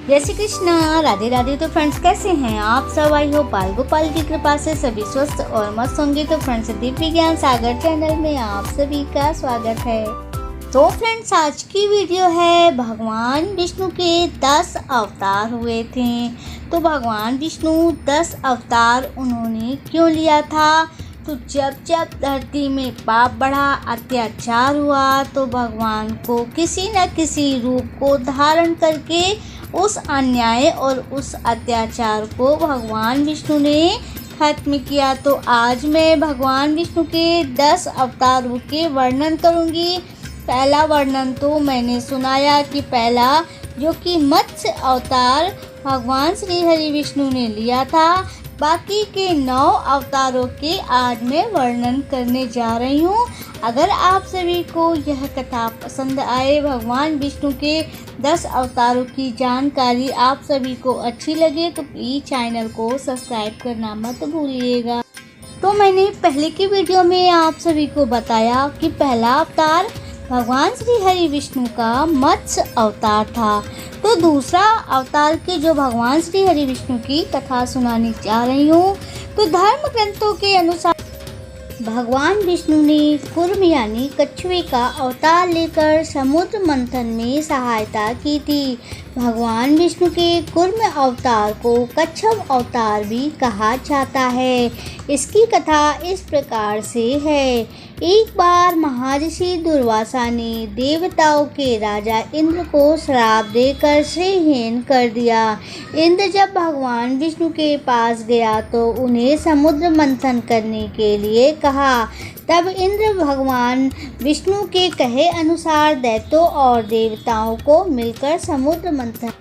जय श्री कृष्णा, राधे राधे। तो फ्रेंड्स, कैसे हैं आप सब? आई हो बाल गोपाल की कृपा से सभी स्वस्थ और मस्त होंगे। तो फ्रेंड्स, दिव्य विज्ञान सागर चैनल में आप सभी का स्वागत है। तो फ्रेंड्स, आज की वीडियो है भगवान विष्णु के 10 अवतार हुए थे। तो भगवान विष्णु 10 अवतार उन्होंने क्यों लिया था? तो जब जब धरती में पाप बढ़ा, अत्याचार हुआ, तो भगवान को किसी न किसी रूप को धारण करके उस अन्याय और उस अत्याचार को भगवान विष्णु ने खत्म किया। तो आज मैं भगवान विष्णु के 10 अवतारों के वर्णन करूंगी। पहला वर्णन तो मैंने सुनाया कि पहला जो कि मत्स्य अवतार भगवान श्री हरि विष्णु ने लिया था। बाकी के 9 अवतारों के आज मैं वर्णन करने जा रही हूँ। अगर आप सभी को यह कथा पसंद आए, भगवान विष्णु के 10 अवतारों की जानकारी आप सभी को अच्छी लगे, तो प्लीज़ चैनल को सब्सक्राइब करना मत भूलिएगा। तो मैंने पहले की वीडियो में आप सभी को बताया कि पहला अवतार भगवान श्री हरि विष्णु का मत्स्य अवतार था। तो दूसरा अवतार के जो भगवान श्री हरि विष्णु की कथा सुनाने जा रही हूँ। तो धर्म ग्रंथों के अनुसार भगवान विष्णु ने कूर्म यानी कछुए का अवतार लेकर समुद्र मंथन में सहायता की थी। भगवान विष्णु के कूर्म अवतार को कच्छप अवतार भी कहा जाता है। इसकी कथा इस प्रकार से है। एक बार महर्षि दुर्वासा ने देवताओं के राजा इंद्र को श्राप देकर श्रीहीन कर दिया। इंद्र जब भगवान विष्णु के पास गया तो उन्हें समुद्र मंथन करने के लिए कहा। तब इंद्र भगवान विष्णु के कहे अनुसार दैत्यों और देवताओं को मिलकर समुद्र मंथन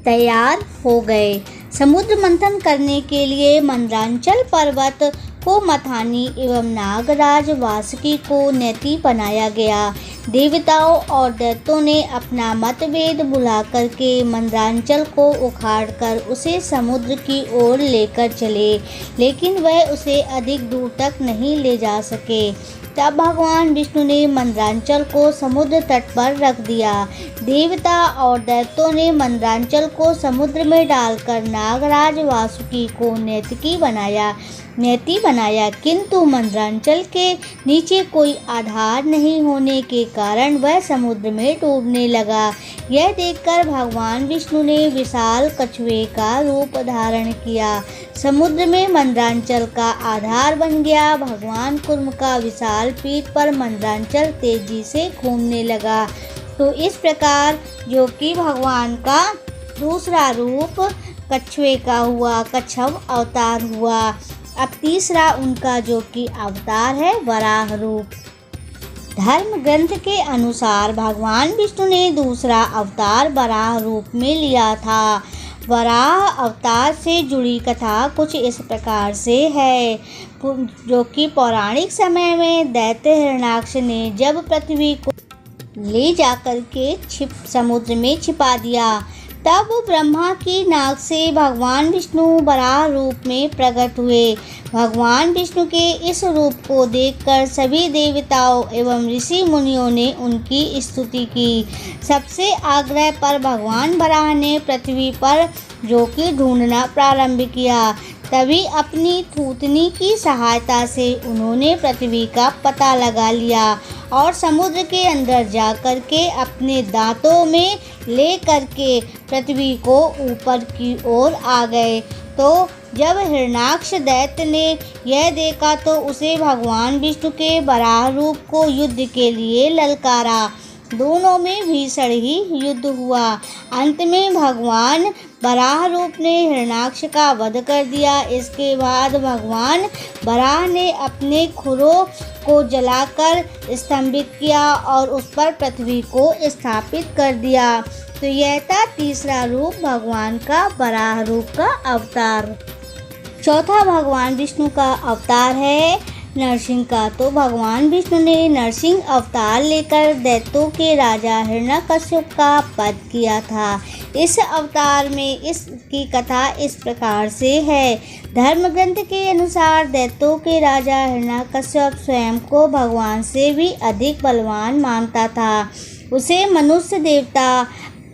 तैयार हो गए। समुद्र मंथन करने के लिए मंदरांचल पर्वत को मथानी एवं नागराज वासुकी को नेति बनाया गया। देवताओं और दैत्यों ने अपना मतभेद बुला करके मंदरांचल को उखाड़कर उसे समुद्र की ओर लेकर चले, लेकिन वह उसे अधिक दूर तक नहीं ले जा सके। तब भगवान विष्णु ने मंदरांचल को समुद्र तट पर रख दिया। देवता और दैत्यों ने मंदरांचल को समुद्र में डालकर नागराज वासुकी को नेति बनाया, किंतु मंदरांचल के नीचे कोई आधार नहीं होने के कारण वह समुद्र में डूबने लगा। यह देखकर भगवान विष्णु ने विशाल कछुए का रूप धारण किया। समुद्र में मंदरांचल का आधार बन गया। भगवान कूर्म का विशाल पीठ पर मंदरांचल तेजी से घूमने लगा। तो इस प्रकार जो कि भगवान का दूसरा रूप कछुए का हुआ, कच्छप अवतार हुआ। अब तीसरा उनका जो कि अवतार है वराह रूप। धर्म ग्रंथ के अनुसार भगवान विष्णु ने दूसरा अवतार वराह रूप में लिया था। वराह अवतार से जुड़ी कथा कुछ इस प्रकार से है, जो कि पौराणिक समय में दैत्य हिरण्याक्ष ने जब पृथ्वी को ले जाकर के समुद्र में छिपा दिया, तब ब्रह्मा की नाक से भगवान विष्णु वराह रूप में प्रकट हुए। भगवान विष्णु के इस रूप को देखकर सभी देवताओं एवं ऋषि मुनियों ने उनकी स्तुति की। सबसे आग्रह पर भगवान वराह ने पृथ्वी पर जो कि ढूंढना प्रारंभ किया। तभी अपनी थूथनी की सहायता से उन्होंने पृथ्वी का पता लगा लिया और समुद्र के अंदर जाकर के अपने दांतों में ले करके पृथ्वी को ऊपर की ओर आ गए। तो जब हिरण्याक्ष दैत्य ने यह देखा तो उसे भगवान विष्णु के वराह रूप को युद्ध के लिए ललकारा। दोनों में भीषण ही युद्ध हुआ। अंत में भगवान वराह रूप ने हिरण्याक्ष का वध कर दिया। इसके बाद भगवान वराह ने अपने खुरों को जलाकर स्तंभित किया और उस पर पृथ्वी को स्थापित कर दिया। तो यह था तीसरा रूप भगवान का वराह रूप का अवतार। चौथा भगवान विष्णु का अवतार है नरसिंह का। तो भगवान विष्णु ने नरसिंह अवतार लेकर दैत्यों के राजा हिरण्यकश्यप का वध किया था। इस अवतार में इसकी कथा इस प्रकार से है। धर्म ग्रंथ के अनुसार दैत्यों के राजा हिरण्यकश्यप स्वयं को भगवान से भी अधिक बलवान मानता था। उसे मनुष्य देवता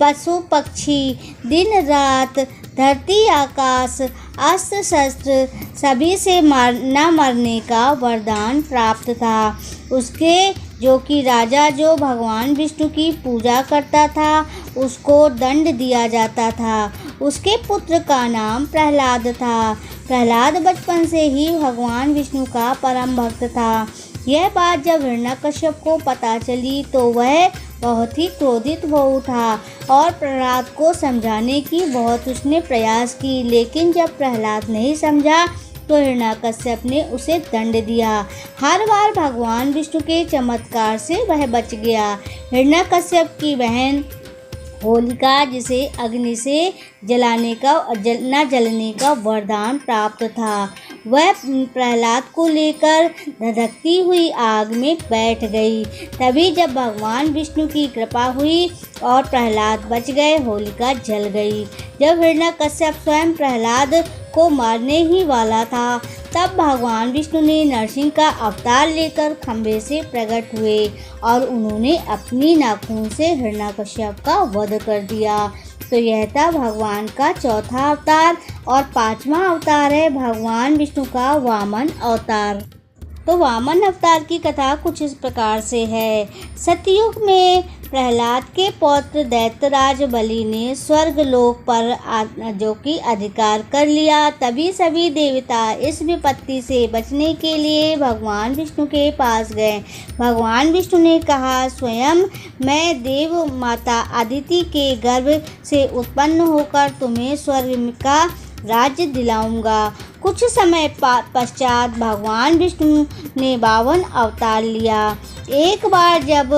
पशु पक्षी, दिन रात, धरती आकाश, अस्त्र शस्त्र सभी से न मरने का वरदान प्राप्त था। उसके जो कि राजा जो भगवान विष्णु की पूजा करता था उसको दंड दिया जाता था। उसके पुत्र का नाम प्रहलाद था। प्रहलाद बचपन से ही भगवान विष्णु का परम भक्त था। यह बात जब हिरण्यकश्यप को पता चली तो वह बहुत ही क्रोधित हो उठा और प्रहलाद को समझाने की बहुत उसने प्रयास की, लेकिन जब प्रहलाद नहीं समझा तो हिरण्यकश्यप ने उसे दंड दिया। हर बार भगवान विष्णु के चमत्कार से वह बच गया। हिरण्यकश्यप की बहन होलिका जिसे अग्नि से जलने का वरदान प्राप्त था, वह प्रहलाद को लेकर धधकती हुई आग में बैठ गई। तभी जब भगवान विष्णु की कृपा हुई और प्रहलाद बच गए, होलिका जल गई। जब हिरण्यकश्यप स्वयं प्रहलाद को मारने ही वाला था तब भगवान विष्णु ने नरसिंह का अवतार लेकर खंभे से प्रकट हुए और उन्होंने अपनी नाखून से हिरण्यकश्यप का वध कर दिया। तो यह था भगवान का चौथा अवतार। और पांचवा अवतार है भगवान विष्णु का वामन अवतार। तो वामन अवतार की कथा कुछ इस प्रकार से है। सतयुग में प्रहलाद के पौत्र दैत्यराज बलि ने स्वर्ग लोक पर जो कि अधिकार कर लिया। तभी सभी देवता इस विपत्ति से बचने के लिए भगवान विष्णु के पास गए। भगवान विष्णु ने कहा, स्वयं मैं देव माता अदिति के गर्भ से उत्पन्न होकर तुम्हें स्वर्ग का राज्य दिलाऊंगा। कुछ समय पश्चात भगवान विष्णु ने 52 अवतार लिया। एक बार जब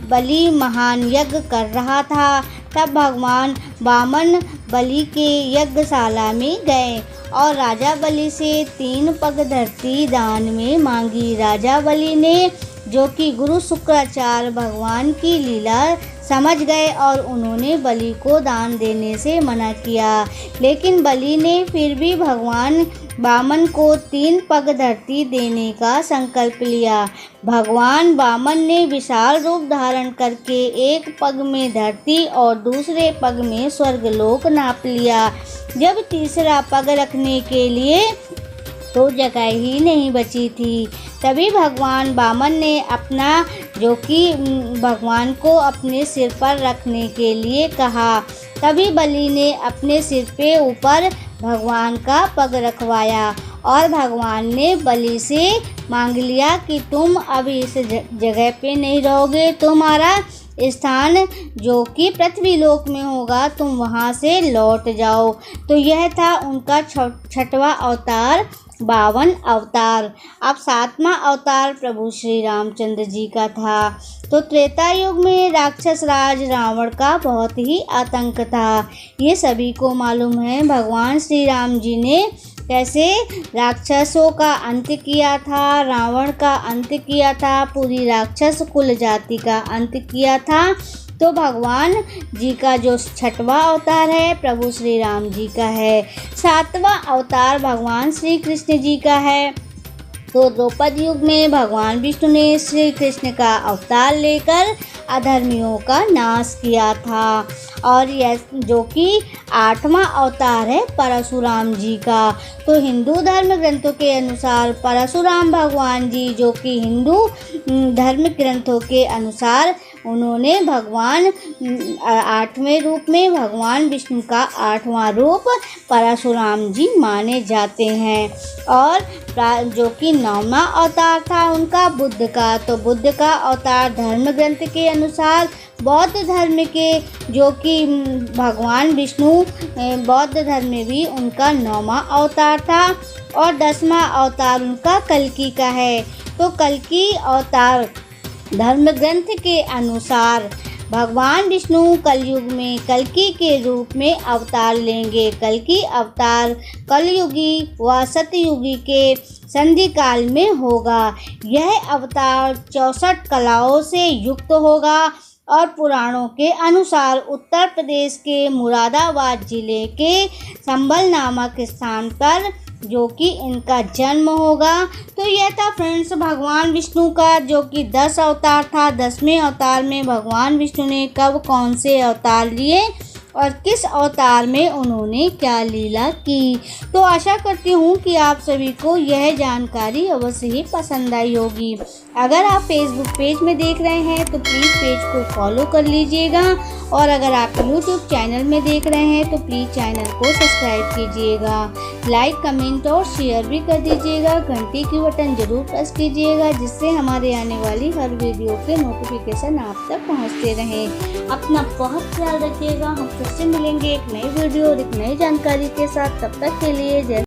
बलि महान यज्ञ कर रहा था तब भगवान वामन बलि के यज्ञशाला में गए और राजा बलि से 3 पग धरती दान में मांगी। राजा बलि ने जो कि गुरु शुक्राचार्य भगवान की लीला समझ गए और उन्होंने बलि को दान देने से मना किया, लेकिन बलि ने फिर भी भगवान वामन को 3 पग धरती देने का संकल्प लिया। भगवान वामन ने विशाल रूप धारण करके एक पग में धरती और दूसरे पग में स्वर्गलोक नाप लिया। जब तीसरा पग रखने के लिए तो जगह ही नहीं बची थी, तभी भगवान वामन ने अपना जो कि भगवान को अपने सिर पर रखने के लिए कहा। तभी बलि ने अपने सिर पे ऊपर भगवान का पग रखवाया और भगवान ने बलि से मांग लिया कि तुम अब इस जगह पे नहीं रहोगे, तुम्हारा स्थान जो कि पृथ्वी लोक में होगा, तुम वहाँ से लौट जाओ। तो यह था उनका छठवां अवतार 52 अवतार। अब 7वां अवतार प्रभु श्री रामचंद्र जी का था। तो त्रेता युग में राक्षस राज रावण का बहुत ही आतंक था, ये सभी को मालूम है। भगवान श्री राम जी ने कैसे राक्षसों का अंत किया था, रावण का अंत किया था, पूरी राक्षस कुल जाति का अंत किया था। तो भगवान जी का जो 6वां अवतार है प्रभु श्री राम जी का है। 7वां अवतार भगवान श्री कृष्ण जी का है। तो द्रौपद युग में भगवान विष्णु ने श्री कृष्ण का अवतार लेकर अधर्मियों का नाश किया था। और यह जो कि 8वां अवतार है परशुराम जी का। तो हिंदू धर्म ग्रंथों के अनुसार परशुराम भगवान जी जो कि हिंदू धर्म ग्रंथों के अनुसार उन्होंने भगवान 8वें रूप में भगवान विष्णु का 8वां रूप परशुराम जी माने जाते हैं। और जो कि 9वां अवतार था उनका बुद्ध का। तो बुद्ध का अवतार धर्म ग्रंथ के अनुसार बौद्ध धर्म के जो कि भगवान विष्णु बौद्ध धर्म में भी उनका 9वां अवतार था। और 10वां अवतार उनका कल्कि का है। तो कल्कि अवतार धर्म ग्रंथ के अनुसार भगवान विष्णु कलयुग में कल्कि के रूप में अवतार लेंगे। कल्कि अवतार कलयुगी व सतयुगी के संधि काल में होगा। यह अवतार 64 कलाओं से युक्त होगा और पुराणों के अनुसार उत्तर प्रदेश के मुरादाबाद जिले के संबल नामक स्थान पर जो कि इनका जन्म होगा। तो यह था फ्रेंड्स भगवान विष्णु का, जो कि 10 अवतार था। 10वें अवतार में भगवान विष्णु ने कब कौन से अवतार लिए और किस अवतार में उन्होंने क्या लीला की। तो आशा करती हूँ कि आप सभी को यह जानकारी अवश्य ही पसंद आई होगी। अगर आप फेसबुक पेज में देख रहे हैं तो प्लीज़ पेज को फॉलो कर लीजिएगा, और अगर आप यूट्यूब चैनल में देख रहे हैं तो प्लीज़ चैनल को सब्सक्राइब कीजिएगा। लाइक, कमेंट और शेयर भी कर दीजिएगा। घंटी की बटन ज़रूर प्रेस कीजिएगा, जिससे हमारे आने वाली हर वीडियो के नोटिफिकेशन आप तक पहुंचते रहें। अपना बहुत ख्याल रखिएगा। हम फिर से मिलेंगे एक नई वीडियो और एक नई जानकारी के साथ। तब तक के लिए जय